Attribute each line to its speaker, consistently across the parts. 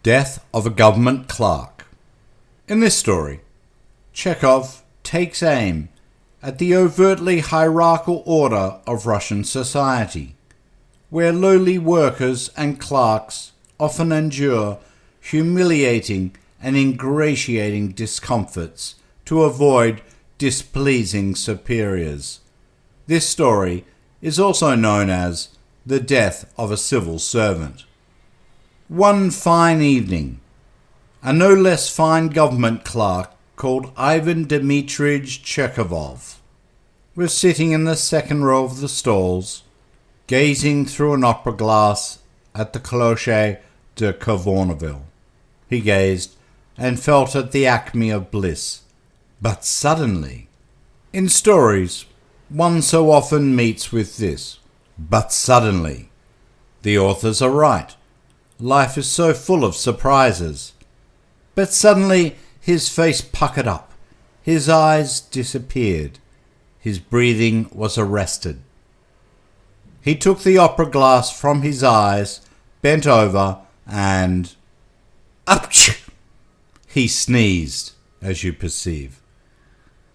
Speaker 1: Death of a government clerk. In this story, Chekhov takes aim at the overtly hierarchical order of Russian society, where lowly workers and clerks often endure humiliating and ingratiating discomforts to avoid displeasing superiors. This story is also known as the death of a civil servant. One fine evening, a no less fine government clerk called Ivan Dmitrievich Tchervyakov was sitting in the second row of the stalls, gazing through an opera glass at the Clocher de Corvonneville. He gazed and felt at the acme of bliss. But suddenly, in stories, one so often meets with this. But suddenly, the authors are right. Life is so full of surprises. But suddenly his face puckered up, his eyes disappeared, his breathing was arrested. He took the opera glass from his eyes, bent over, and Apch! He sneezed, as you perceive.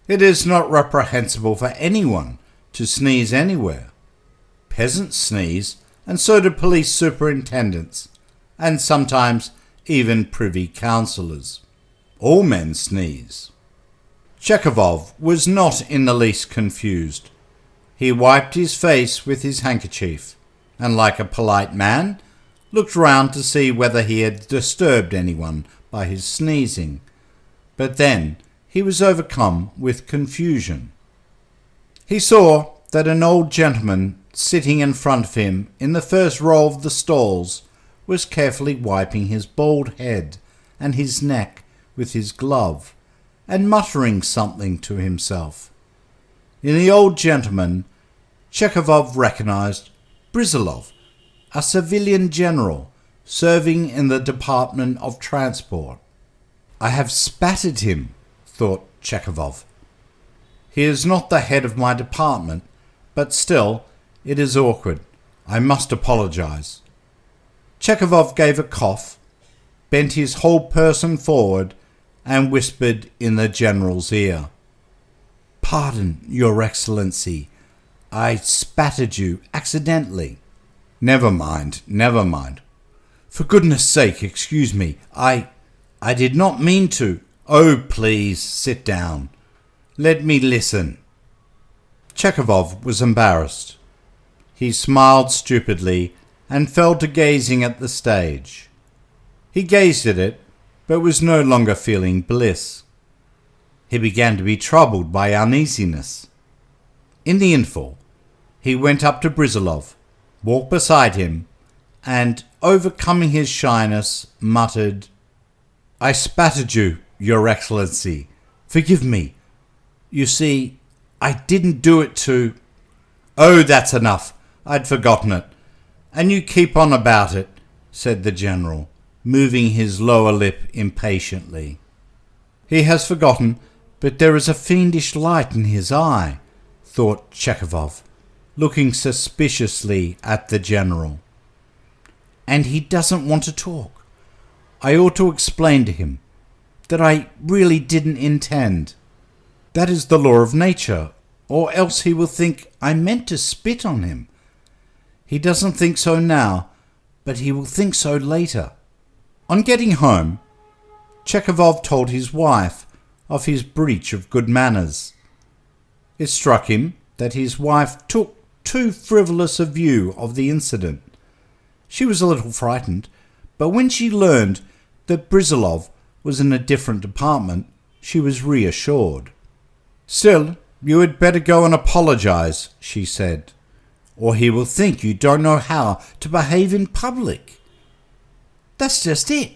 Speaker 1: It is not reprehensible for anyone to sneeze anywhere. Peasants sneeze, and so do police superintendents, and sometimes even privy councillors. All men sneeze. Chekhov was not in the least confused. He wiped his face with his handkerchief, and like a polite man, looked round to see whether he had disturbed anyone by his sneezing. But then he was overcome with confusion. He saw that an old gentleman sitting in front of him in the first row of the stalls was carefully wiping his bald head and his neck with his glove, and muttering something to himself. In the old gentleman, Chekhov recognized Brizzhalov, a civilian general serving in the Department of Transport. I have spattered him, thought Chekhov. He is not the head of my department, but still, it is awkward. I must apologise. Chekhov gave a cough, bent his whole person forward, and whispered in the general's ear. Pardon, Your Excellency. I spattered you accidentally. Never mind. For goodness sake, excuse me. I did not mean to. Oh, please, sit down. Let me listen. Chekhov was embarrassed. He smiled stupidly and fell to gazing at the stage. He gazed at it, but was no longer feeling bliss. He began to be troubled by uneasiness. In the interval, he went up to Brizzhalov, walked beside him, and, overcoming his shyness, muttered, I spattered you, Your Excellency. Forgive me. You see, I didn't do it to... Oh, that's enough. I'd forgotten it. And you keep on about it, said the general, moving his lower lip impatiently. He has forgotten, but there is a fiendish light in his eye, thought Chekhov, looking suspiciously at the general. And he doesn't want to talk. I ought to explain to him that I really didn't intend. That is the law of nature, or else he will think I meant to spit on him. He doesn't think so now, but he will think so later. On getting home, Chekhov told his wife of his breach of good manners. It struck him that his wife took too frivolous a view of the incident. She was a little frightened, but when she learned that Brizzhalov was in a different department, she was reassured. Still, you had better go and apologise, she said, or he will think you don't know how to behave in public. That's just it.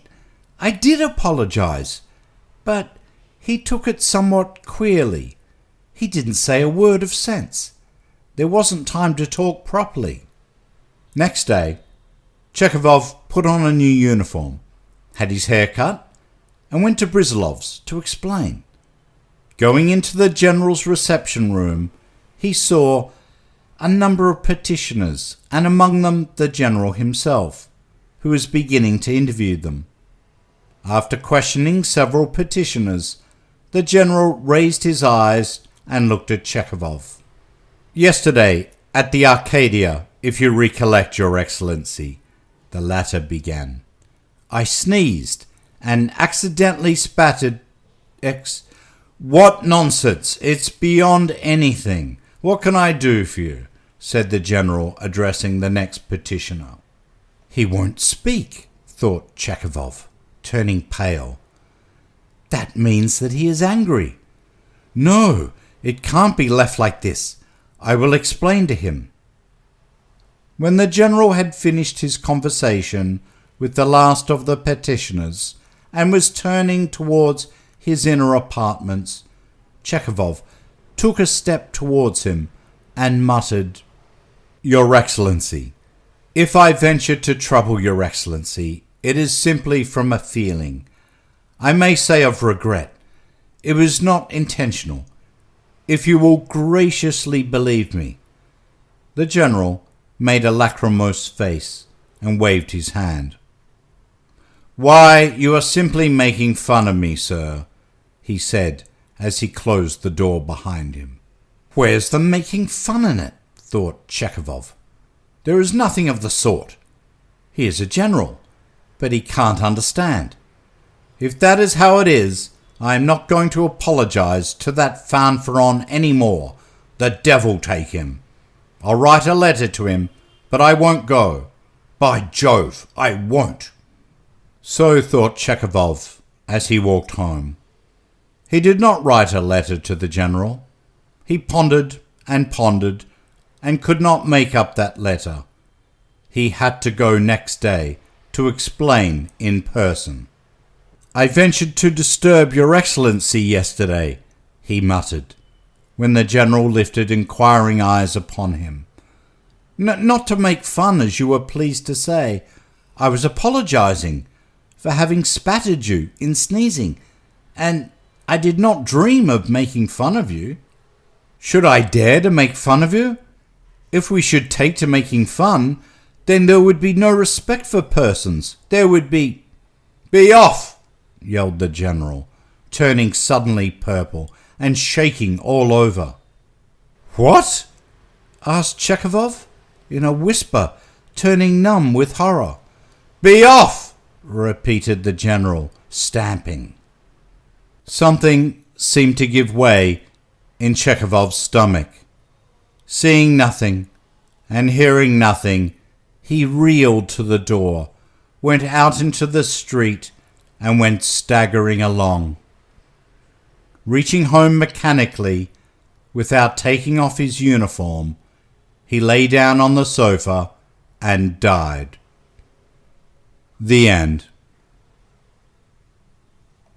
Speaker 1: I did apologise, but he took it somewhat queerly. He didn't say a word of sense. There wasn't time to talk properly. Next day, Chekhov put on a new uniform, had his hair cut, and went to Brizzhalov's to explain. Going into the general's reception room, he saw a number of petitioners, and among them the general himself, who was beginning to interview them. After questioning several petitioners, the general raised his eyes and looked at Tchervyakov. "Yesterday, at the Arcadia, if you recollect, Your Excellency," the latter began, "I sneezed and accidentally spattered What nonsense! It's beyond anything. What can I do for you?" said the general, addressing the next petitioner. "He won't speak," thought Tchervyakov, turning pale. "That means that he is angry. No, it can't be left like this. I will explain to him." When the general had finished his conversation with the last of the petitioners and was turning towards his inner apartments, Tchervyakov took a step towards him and muttered, "Your Excellency, if I venture to trouble Your Excellency, it is simply from a feeling, I may say of regret. It was not intentional. If you will graciously believe me." The general made a lachrymose face and waved his hand. "Why, you are simply making fun of me, sir," he said as he closed the door behind him. "Where's the making fun in it?" thought Tchervyakov. "There is nothing of the sort. He is a general, but he can't understand. If that is how it is, I am not going to apologise to that fanfaron any more. The devil take him. I'll write a letter to him, but I won't go. By Jove, I won't." So thought Tchervyakov as he walked home. He did not write a letter to the general. He pondered and could not make up that letter. He had to go next day to explain in person. "I ventured to disturb Your Excellency yesterday," he muttered, when the general lifted inquiring eyes upon him. Not to make fun, as you were pleased to say. I was apologizing for having spattered you in sneezing, and I did not dream of making fun of you." "Should I dare to make fun of you? If we should take to making fun, then there would be no respect for persons. There would be—" "Be off!" yelled the general, turning suddenly purple and shaking all over. "What?" asked Tchervyakov in a whisper, turning numb with horror. "Be off!" repeated the general, stamping. Something seemed to give way in Tchervyakov stomach. Seeing nothing and hearing nothing, he reeled to the door, went out into the street, and went staggering along. Reaching home mechanically, without taking off his uniform, he lay down on the sofa and died. The end.